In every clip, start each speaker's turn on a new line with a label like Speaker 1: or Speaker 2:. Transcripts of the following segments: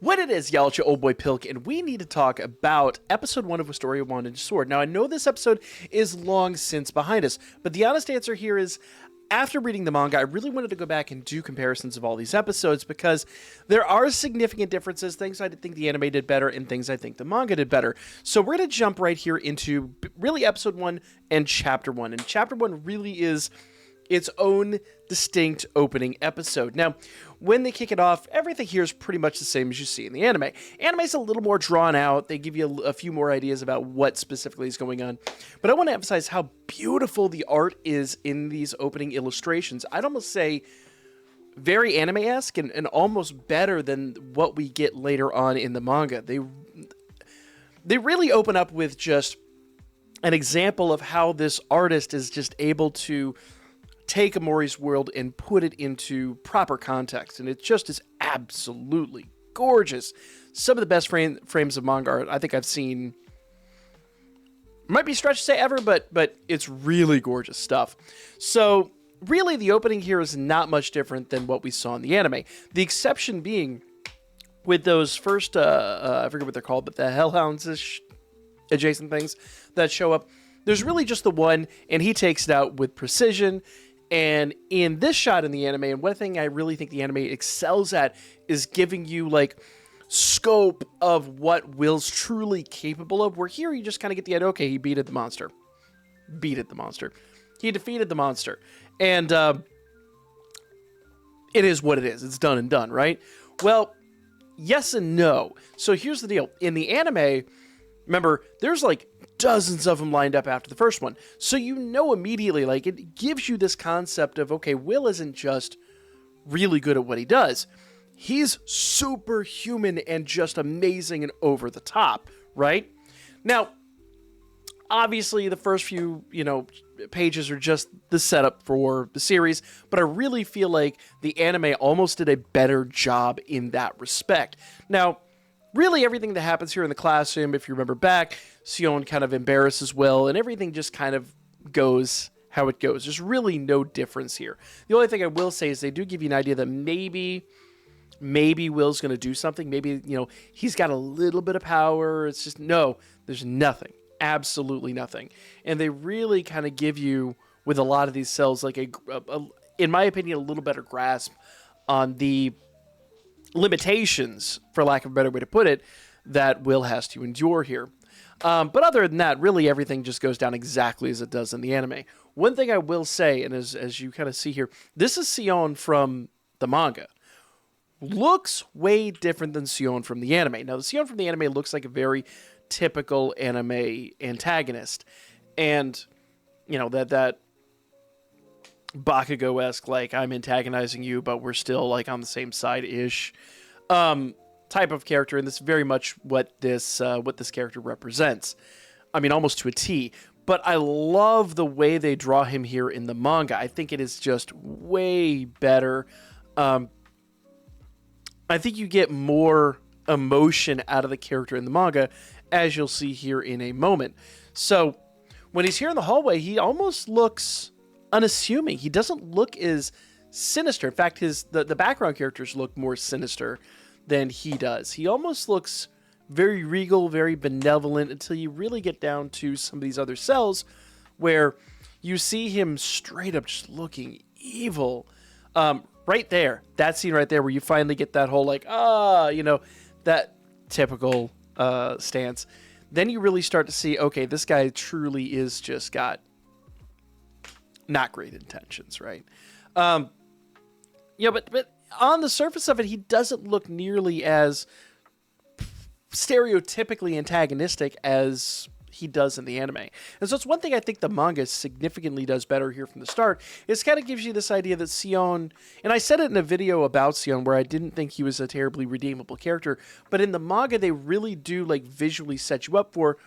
Speaker 1: What it is, y'all, it's your old boy Pilk, and we need to talk about episode 1 of Wistoria Wand and Sword. Now, I know this episode is long since behind us, but the honest answer here is, after reading the manga, I really wanted to go back and do comparisons of all these episodes because there are significant differences, things I think the anime did better and things I think the manga did better. So we're going to jump right here into really episode 1 and chapter 1. And chapter 1 really is its own distinct opening episode. Now, when they kick it off, everything here is pretty much the same as you see in the anime. Anime's a little more drawn out. They give you a few more ideas about what specifically is going on. But I want to emphasize how beautiful the art is in these opening illustrations. I'd almost say very anime-esque and almost better than what we get later on in the manga. They really open up with just an example of how this artist is just able to take Omori's world and put it into proper context, and it just is absolutely gorgeous. Some of the best frames of manga art I think I've seen. Might be stretched to say ever, but it's really gorgeous stuff. So really, the opening here is not much different than what we saw in the anime. The exception being with those first, I forget what they're called, but the Hellhounds-ish adjacent things that show up. There's really just the one, and he takes it out with precision. And in this shot in the anime, and one thing I really think the anime excels at is giving you, like, scope of what Will's truly capable of, where here you just kind of get the idea, okay, he beated the monster. He defeated the monster. And it is what it is. It's done and done, right? Well, yes and no. So here's the deal. In the anime, remember, there's like dozens of them lined up after the first one. So you know immediately, like, it gives you this concept of, okay, Will isn't just really good at what he does. He's superhuman and just amazing and over the top, right? Now, obviously, the first few, pages are just the setup for the series, but I really feel like the anime almost did a better job in that respect. Now, really, everything that happens here in the classroom, if you remember back, Sion kind of embarrasses Will, and everything just kind of goes how it goes. There's really no difference here. The only thing I will say is they do give you an idea that maybe Will's going to do something. Maybe, he's got a little bit of power. It's just, no, there's nothing. Absolutely nothing. And they really kind of give you, with a lot of these cells, like in my opinion, a little better grasp on the limitations, for lack of a better way to put it, that Will has to endure here. But other than that, really everything just goes down exactly as it does in the anime. One thing I will say, and as you kind of see here, this is Sion from the manga. Looks way different than Sion from the anime. Now, the Sion from the anime looks like a very typical anime antagonist. And, that Bakugo-esque, like, I'm antagonizing you, but we're still, like, on the same side-ish type of character, and that's very much what this character represents. I mean, almost to a T. But I love the way they draw him here in the manga. I think it is just way better. I think you get more emotion out of the character in the manga, as you'll see here in a moment. So, when he's here in the hallway, he almost looks unassuming. He doesn't look as sinister. In fact, the background characters look more sinister than he does. He almost looks very regal, very benevolent, until you really get down to some of these other cells where you see him straight up just looking evil. Right there, that scene right there where you finally get that whole like, that typical stance. Then you really start to see, okay, this guy truly is just got not great intentions, right? But on the surface of it, he doesn't look nearly as stereotypically antagonistic as he does in the anime. And so it's one thing I think the manga significantly does better here from the start. It kind of gives you this idea that Sion, and I said it in a video about Sion where I didn't think he was a terribly redeemable character, but in the manga they really do like visually set you up for,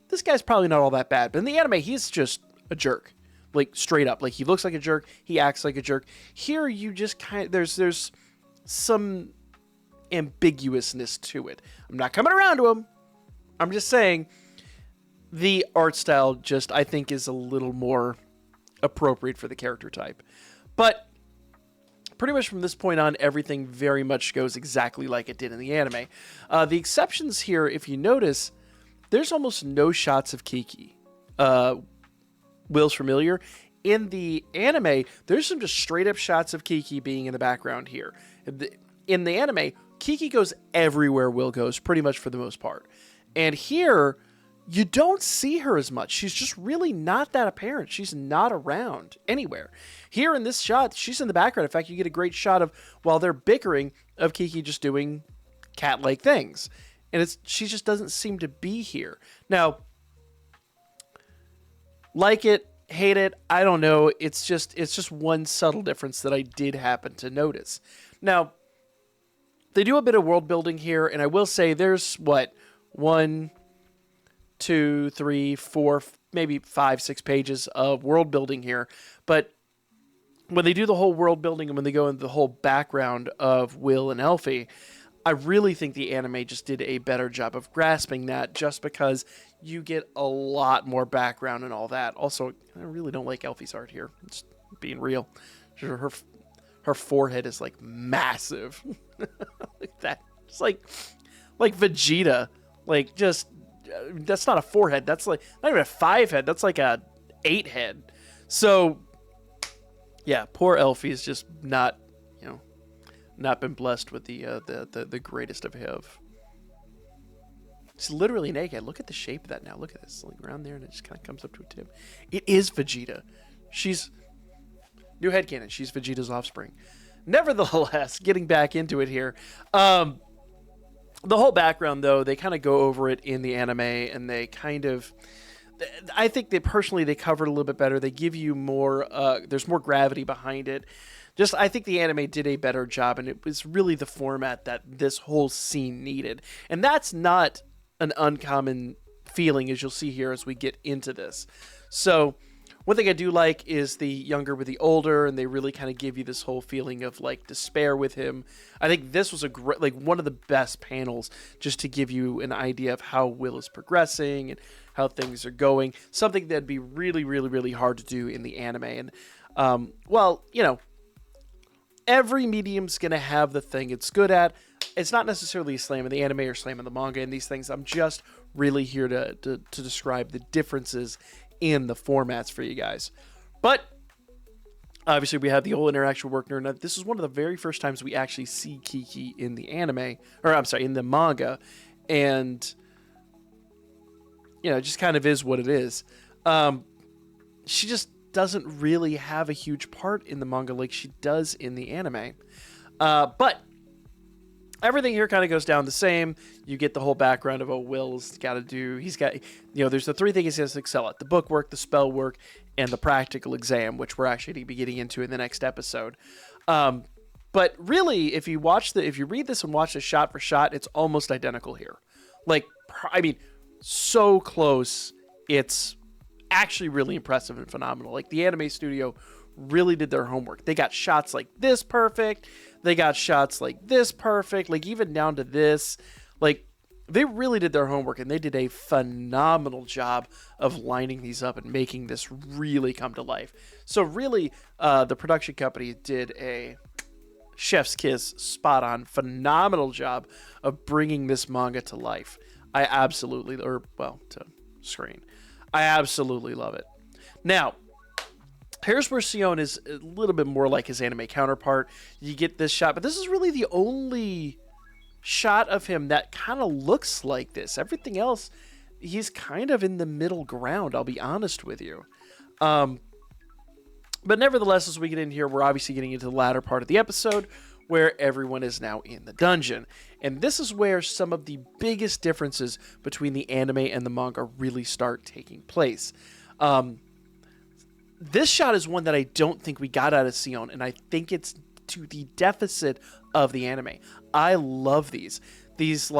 Speaker 1: this guy's probably not all that bad. But in the anime, he's just a jerk. Like, straight up. Like, he looks like a jerk. He acts like a jerk. Here, you just kind of... There's some ambiguousness to it. I'm not coming around to him. I'm just saying the art style just, I think, is a little more appropriate for the character type. But pretty much from this point on, everything very much goes exactly like it did in the anime. The exceptions here, if you notice, there's almost no shots of Kiki. Will's familiar. In the anime, there's some just straight up shots of Kiki being in the background here. In the anime, Kiki goes everywhere Will goes, pretty much for the most part. And here, you don't see her as much. She's just really not that apparent. She's not around anywhere. Here in this shot, she's in the background. In fact, you get a great shot of, while they're bickering, of Kiki just doing cat-like things. And she just doesn't seem to be here. Now, like it, hate it, I don't know. It's just one subtle difference that I did happen to notice. Now, they do a bit of world building here, and I will say there's, 1, 2, 3, 4, maybe 5, 6 pages of world building here. But when they do the whole world building and when they go into the whole background of Will and Elfie, I really think the anime just did a better job of grasping that, just because you get a lot more background and all that. Also, I really don't like Elfie's art here. Just being real. Her forehead is like massive. Like that. It's like Vegeta. Like, just, that's not a 4 head. That's like not even a 5 head. That's like a 8 head. So, yeah, poor Elfie's just not been blessed with the greatest of have. She's literally naked. Look at the shape of that now. Look at this. Like around there, and it just kind of comes up to a tip. It is Vegeta. She's... New headcanon. She's Vegeta's offspring. Nevertheless, getting back into it here. The whole background, though, they kind of go over it in the anime, and they kind of... I think they cover it a little bit better. They give you more... there's more gravity behind it. I think the anime did a better job, and it was really the format that this whole scene needed. And that's not an uncommon feeling, as you'll see here as we get into this. So, one thing I do like is the younger with the older, and they really kind of give you this whole feeling of, like, despair with him. I think this was one of the best panels, just to give you an idea of how Will is progressing and how things are going. Something that'd be really, really, really hard to do in the anime. And, every medium's going to have the thing it's good at. It's not necessarily slamming the anime or slamming the manga and these things. I'm just really here to describe the differences in the formats for you guys. But obviously we have the whole interaction work. Now, this is one of the very first times we actually see Kiki in the anime, or I'm sorry, in the manga. And, it just kind of is what it is. She just doesn't really have a huge part in the manga like she does in the anime. But everything here kind of goes down the same. You get the whole background of what Will's got to do. He's got, there's the 3 things he has to excel at: the book work, the spell work, and the practical exam, which we're actually going to be getting into in the next episode. But really, if you read this and watch this shot for shot, it's almost identical here. So close. It's actually really impressive and phenomenal. Like, the anime studio really did their homework. They got shots like this perfect. They got shots like this perfect. Like, even down to this. Like, they really did their homework, and they did a phenomenal job of lining these up and making this really come to life. So really, the production company did a chef's kiss, spot on, phenomenal job of bringing this manga to life. To screen. I absolutely love it. Now, here's where Sion is a little bit more like his anime counterpart. You get this shot, but this is really the only shot of him that kind of looks like this. Everything else, he's kind of in the middle ground, I'll be honest with you. But nevertheless, as we get in here, we're obviously getting into the latter part of the episode, where everyone is now in the dungeon. And this is where some of the biggest differences between the anime and the manga really start taking place. This shot is one that I don't think we got out of Sion, and I think it's to the deficit of the anime. I love these. These,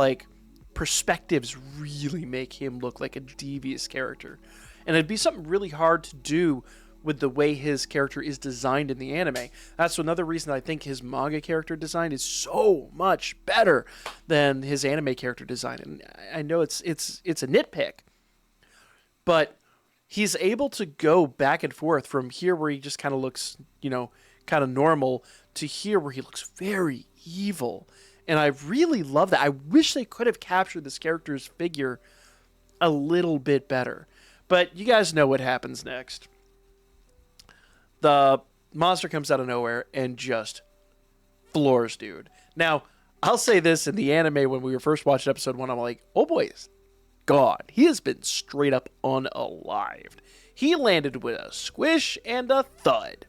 Speaker 1: perspectives really make him look like a devious character. And it'd be something really hard to do with the way his character is designed in the anime. That's another reason I think his manga character design is so much better than his anime character design. And I know it's a nitpick, but he's able to go back and forth from here where he just kind of looks, kind of normal to here where he looks very evil. And I really love that. I wish they could have captured this character's figure a little bit better. But you guys know what happens next. The monster comes out of nowhere and just floors dude. Now, I'll say this, in the anime when we were first watching episode 1, I'm like, oh boy, God, he has been straight up unalived. He landed with a squish and a thud.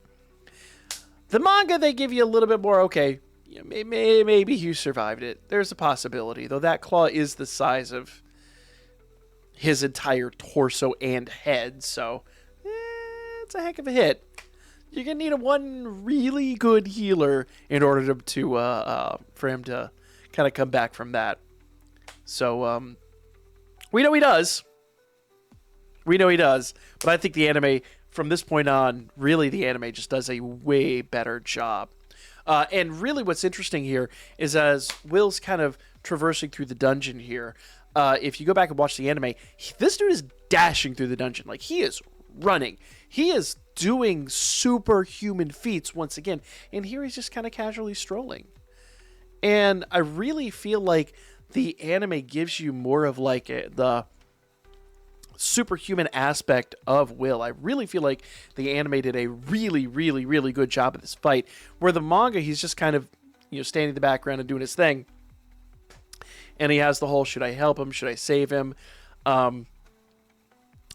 Speaker 1: The manga, they give you a little bit more, okay, maybe you survived it. There's a possibility, though that claw is the size of his entire torso and head, so it's a heck of a hit. You're going to need one really good healer in order for him to kind of come back from that. So, we know he does. But I think the anime, from this point on, really the anime just does a way better job. And really what's interesting here is as Will's kind of traversing through the dungeon here, if you go back and watch the anime, this dude is dashing through the dungeon. Like, he is running. He is doing superhuman feats once again. And here he's just kind of casually strolling. And I really feel like the anime gives you more of like the superhuman aspect of Will. I really feel like the anime did a really, really, really good job of this fight. Where the manga, he's just kind of, standing in the background and doing his thing. And he has the whole, should I help him? Should I save him?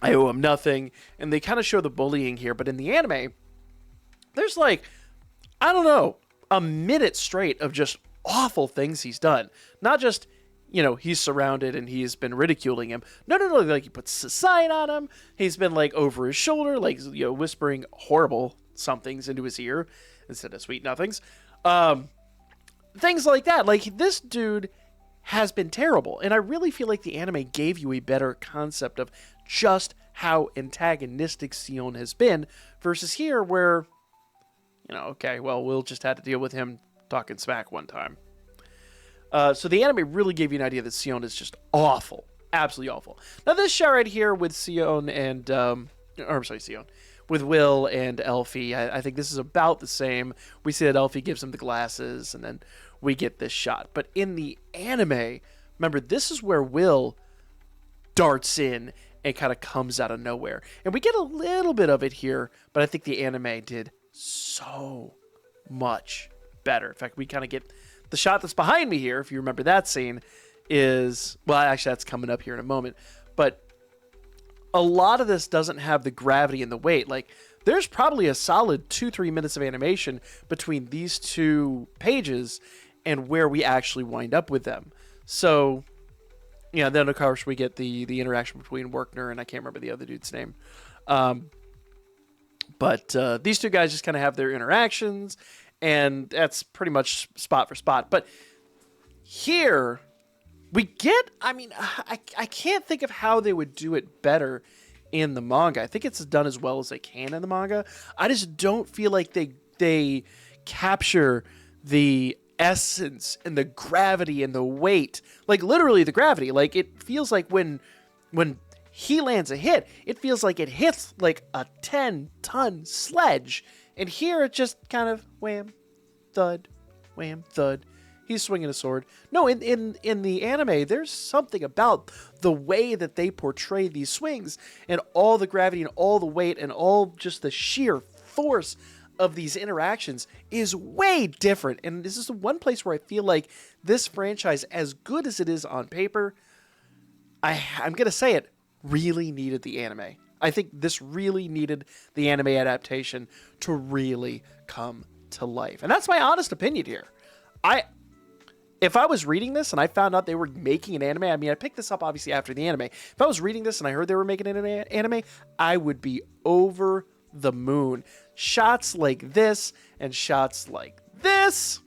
Speaker 1: I owe him nothing. And they kind of show the bullying here. But in the anime, there's like, I don't know, a minute straight of just awful things he's done. Not just, he's surrounded and he's been ridiculing him. No. Like, he puts a sign on him. He's been, like, over his shoulder, like, whispering horrible somethings into his ear instead of sweet nothings. Things like that. Like, this dude has been terrible. And I really feel like the anime gave you a better concept of just how antagonistic Sion has been versus here where, okay, well, Will just had to deal with him talking smack one time. So the anime really gave you an idea that Sion is just awful. Absolutely awful. Now this shot right here with Sion and, with Will and Elfie, I think this is about the same. We see that Elfie gives him the glasses and then we get this shot. But in the anime, remember, this is where Will darts in and kind of comes out of nowhere. And we get a little bit of it here, but I think the anime did so much better. In fact, we kind of get the shot that's behind me here, if you remember that scene, is, well, actually that's coming up here in a moment, but a lot of this doesn't have the gravity and the weight. Like, there's probably a solid 2-3 minutes of animation between these two pages and where we actually wind up with them. So, then of course we get the interaction between Werkner and I can't remember the other dude's name. But these two guys just kind of have their interactions, and that's pretty much spot for spot. But here, we get, I can't think of how they would do it better in the manga. I think it's done as well as they can in the manga. I just don't feel like they capture the essence and the gravity and the weight. Like, literally the gravity. Like, it feels like when he lands a hit, it feels like it hits like a 10-ton sledge. And here it just kind of wham, thud, wham, thud. He's swinging a sword. No, in the anime, there's something about the way that they portray these swings and all the gravity and all the weight and all just the sheer force of these interactions is way different. And this is the one place where I feel like this franchise, as good as it is on paper, I'm going to say it, really needed the anime. I think this really needed the anime adaptation to really come to life. And that's my honest opinion here. If I was reading this and I found out they were making an anime, I picked this up obviously after the anime. If I was reading this and I heard they were making an anime, I would be over the moon. Shots like this and shots like this.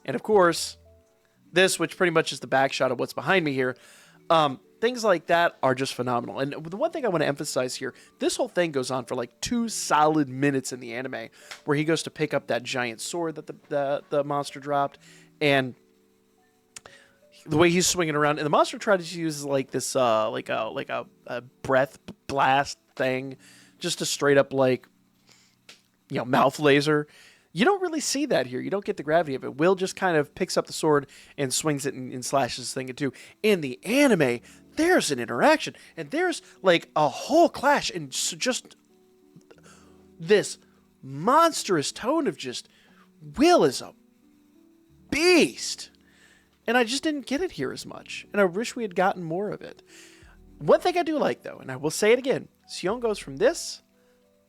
Speaker 1: And of course, this, which pretty much is the back shot of what's behind me here. Things like that are just phenomenal. And the one thing I want to emphasize here, this whole thing goes on for like 2 solid minutes in the anime, where he goes to pick up that giant sword that the monster dropped, and the way he's swinging around, and the monster tries to use like this like a breath blast thing, just to straight up mouth laser. You don't really see that here. You don't get the gravity of it. Will just kind of picks up the sword and swings it and slashes this thing in two. In the anime, there's an interaction, and there's like a whole clash, and just this monstrous tone of just Will is a beast. And I just didn't get it here as much. And I wish we had gotten more of it. One thing I do like, though, and I will say it again, Sion goes from this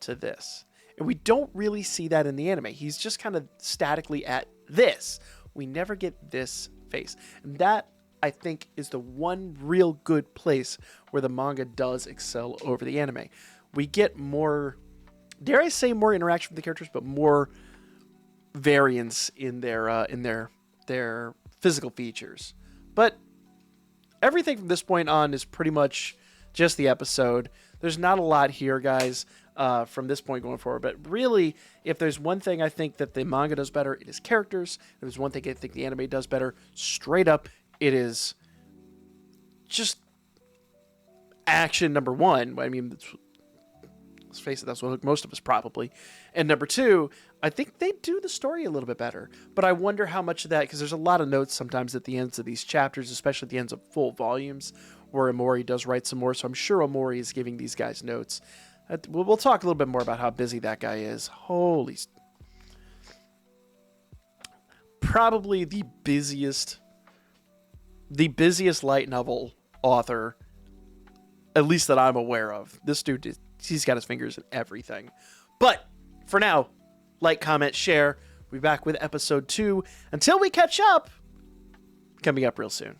Speaker 1: to this. And we don't really see that in the anime. He's just kind of statically at this. We never get this face. And that, I think, is the one real good place where the manga does excel over the anime. We get more, dare I say, more interaction with the characters, but more variance in their physical features. But everything from this point on is pretty much just the episode. There's not a lot here, guys, from this point going forward. But really, if there's one thing I think that the manga does better, it is characters. If there's one thing I think the anime does better, straight up, it is just action, number one. I mean, let's face it, that's what hooked most of us probably. And number two, I think they do the story a little bit better. But I wonder how much of that, because there's a lot of notes sometimes at the ends of these chapters, especially at the ends of full volumes, where Omori does write some more. So I'm sure Omori is giving these guys notes. We'll talk a little bit more about how busy that guy is. Holy... Probably the busiest light novel author, at least that I'm aware of. This dude, he's got his fingers in everything. But for now, like, comment, share. We'll be back with episode 2. Until we catch up, coming up real soon.